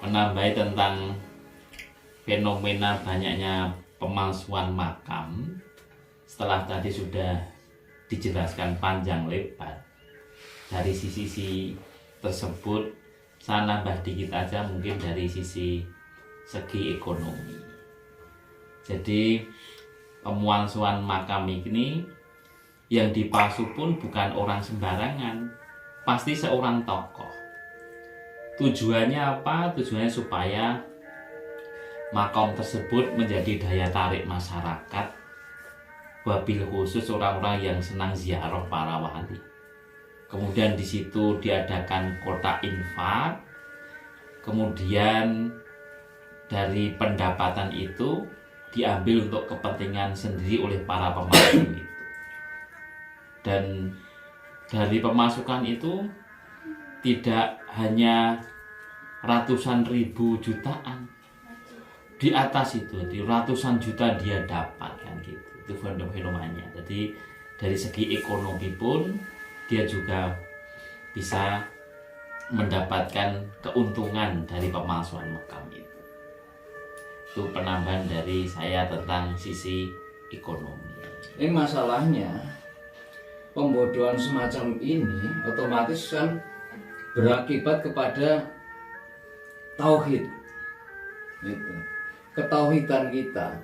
menambahi tentang fenomena banyaknya pemalsuan makam. Setelah tadi sudah dijelaskan panjang lebar dari sisi tersebut, saya nambah dikit aja mungkin dari segi ekonomi. Jadi pemalsuan makam ini yang dipalsu pun bukan orang sembarangan, pasti seorang tokoh. Tujuannya apa? Tujuannya supaya makam tersebut menjadi daya tarik masyarakat, wabil khusus orang-orang yang senang ziarah para wali. Kemudian di situ diadakan kotak infak. Kemudian dari pendapatan itu diambil untuk kepentingan sendiri oleh para pemalsu itu. Dan dari pemasukan itu tidak hanya ratusan ribu jutaan, di atas itu di ratusan juta dia dapat kan gitu. Itu fenomenanya. Jadi dari segi ekonomi pun dia juga bisa mendapatkan keuntungan dari pemalsuan makam itu. Itu penambahan dari saya tentang sisi ekonomi. Ini masalahnya pembodohan semacam ini otomatis kan berakibat kepada tauhid. Gitu. Ketauhidan kita.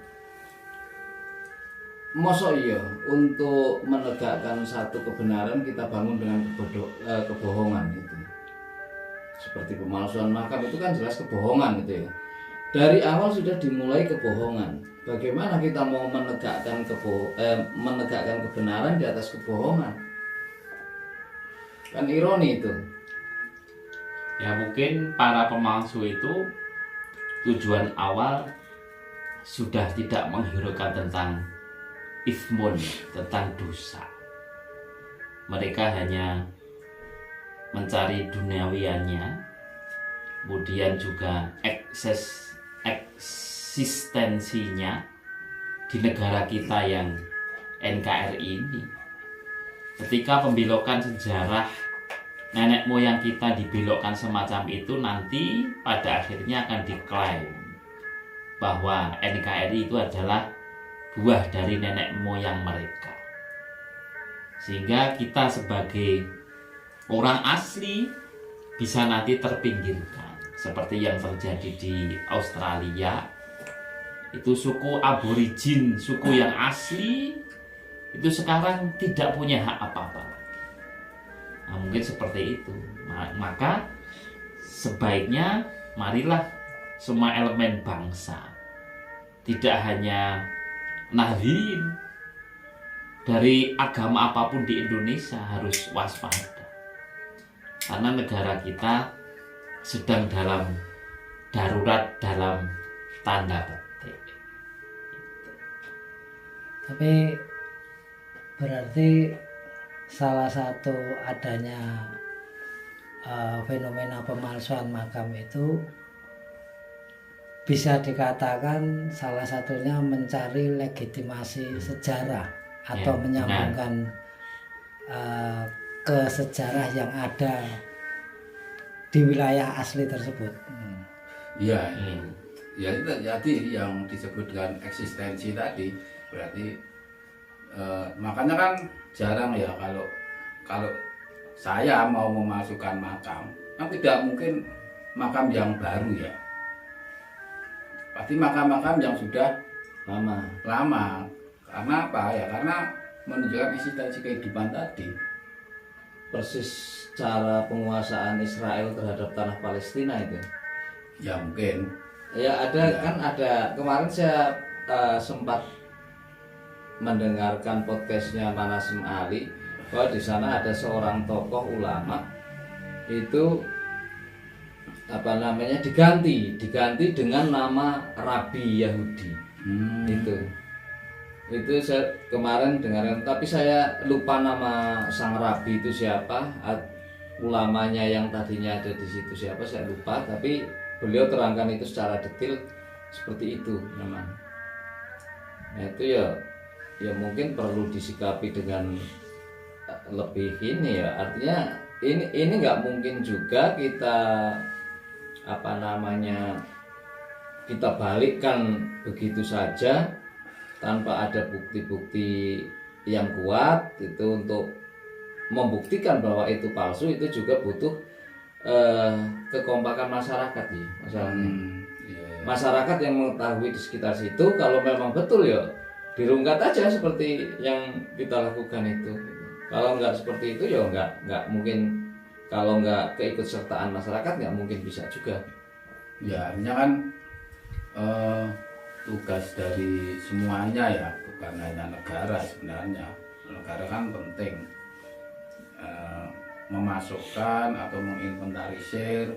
Masa iya untuk menegakkan satu kebenaran kita bangun dengan kebohongan itu. Seperti pemalsuan makam itu kan jelas kebohongan gitu ya. Dari awal sudah dimulai kebohongan. Bagaimana kita mau menegakkan kebenaran di atas kebohongan? Kan ironi itu. Ya mungkin para pemalsu itu tujuan awal sudah tidak menghiraukan tentang ismun, tentang dosa. Mereka hanya mencari duniawiannya, kemudian juga eksistensinya di negara kita yang NKRI ini. Ketika pembelokan sejarah nenek moyang kita dibelokkan semacam itu, nanti pada akhirnya akan diklaim bahwa NKRI itu adalah buah dari nenek moyang mereka. Sehingga kita sebagai orang asli bisa nanti terpinggirkan. Seperti yang terjadi di Australia. Itu suku aborigin, suku yang asli, itu sekarang tidak punya hak apa-apa. Nah, mungkin seperti itu. Maka sebaiknya marilah semua elemen bangsa, tidak hanya nahdien dari agama apapun di Indonesia, harus waspada. Karena negara kita sedang dalam darurat dalam tanda petik. Tapi berarti salah satu adanya fenomena pemalsuan makam itu bisa dikatakan salah satunya mencari legitimasi sejarah atau menyambungkan ke sejarah yang ada di wilayah asli tersebut. Iya, ya itu jadi yang disebut dengan eksistensi tadi. Berarti makanya kan jarang ya kalau saya mau memasukkan makam, kan tidak mungkin makam yang baru ya. Pasti makam-makam yang sudah Lama. Karena apa ya? Karena menunjukkan eksistensi kehidupan tadi. Persis cara penguasaan Israel terhadap tanah Palestina itu. Ya mungkin. Ya ada ya. Kan ada kemarin saya sempat mendengarkan podcastnya Manasem Ali bahwa di sana ada seorang tokoh ulama itu diganti dengan nama Rabi Yahudi. Itu saya kemarin dengarkan, tapi saya lupa nama sang Rabi itu siapa, ulamanya yang tadinya ada di situ siapa saya lupa, tapi beliau terangkan itu secara detail seperti itu memang. Nah itu ya mungkin perlu disikapi dengan lebih ini ya, artinya ini nggak mungkin juga kita apa namanya kita balikkan begitu saja tanpa ada bukti-bukti yang kuat itu untuk membuktikan bahwa itu palsu, itu juga butuh kekompakan masyarakat ya masalahnya. Iya. Masyarakat yang mengetahui di sekitar situ, kalau memang betul ya dirungkat aja seperti yang kita lakukan itu. Kalau nggak seperti itu ya nggak mungkin, kalau nggak keikutsertaan masyarakat nggak mungkin bisa juga. Ya, artinya kan tugas dari semuanya ya, bukan hanya negara sebenarnya. Negara kan penting memasukkan atau menginventarisir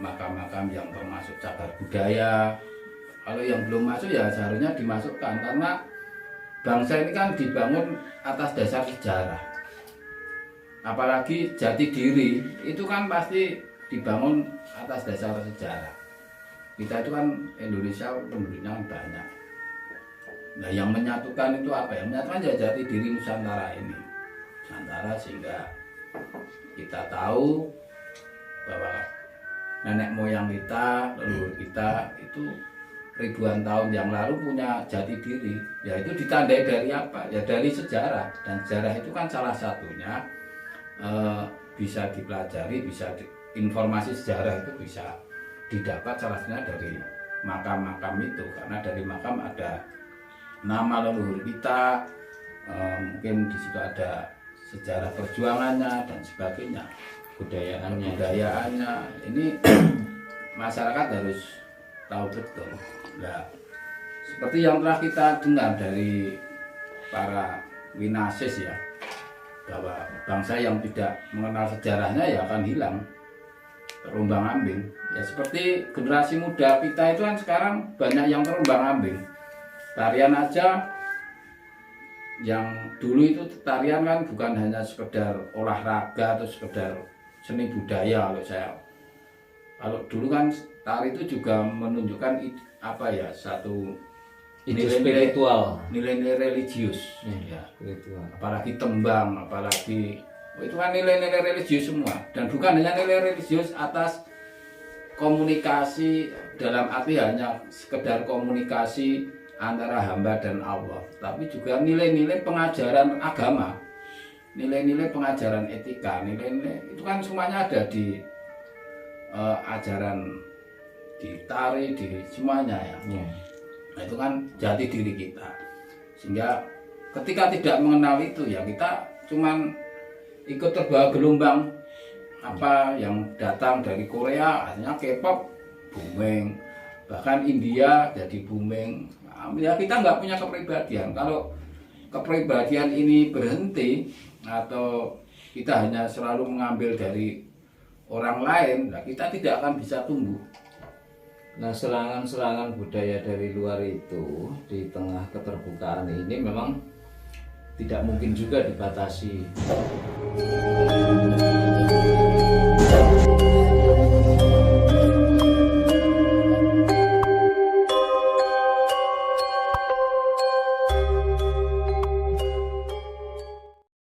makam-makam yang termasuk cagar budaya. Kalau yang belum masuk ya seharusnya dimasukkan, karena bangsa ini kan dibangun atas dasar sejarah. Apalagi jati diri itu kan pasti dibangun atas dasar sejarah. Kita itu kan Indonesia penduduknya banyak. Nah, yang menyatukan itu apa? Yang menyatukan ya jati diri Nusantara ini. Nusantara, sehingga kita tahu bahwa nenek moyang kita, leluhur kita itu ribuan tahun yang lalu punya jati diri. Ya itu ditandai dari apa? Ya dari sejarah. Dan sejarah itu kan salah satunya bisa dipelajari, informasi sejarah itu bisa didapat salah satunya dari makam-makam itu, karena dari makam ada nama leluhur kita, mungkin di situ ada sejarah perjuangannya dan sebagainya, budayaannya. Ini masyarakat harus tahu betul. Nah, seperti yang telah kita dengar dari para winasis ya, bahwa bangsa yang tidak mengenal sejarahnya ya akan hilang, terombang-ambing. Ya seperti generasi muda kita itu kan sekarang banyak yang terombang-ambing. Tarian aja, yang dulu itu tarian kan bukan hanya sekedar olahraga atau sekedar seni budaya. Kalau dulu kan tari itu juga menunjukkan apa ya, satu nilai-nilai spiritual, nilai-nilai religius. Ya. Spiritual. Apalagi tembang, apalagi itu kan nilai-nilai religius semua, dan bukan hanya nilai religius atas komunikasi dalam arti hanya sekedar komunikasi antara hamba dan Allah, tapi juga nilai-nilai pengajaran agama, nilai-nilai pengajaran etika, nilai-nilai itu kan semuanya ada di ajaran, di tari, di semuanya ya. Nah, itu kan jati diri kita, sehingga ketika tidak mengenal itu ya kita cuman ikut terbawa gelombang apa yang datang dari Korea, artinya K-pop booming, bahkan India jadi booming. Ya kita nggak punya kepribadian. Kalau kepribadian ini berhenti atau kita hanya selalu mengambil dari orang lain, nah kita tidak akan bisa tumbuh. Nah, serangan-serangan budaya dari luar itu di tengah keterbukaan ini memang tidak mungkin juga dibatasi.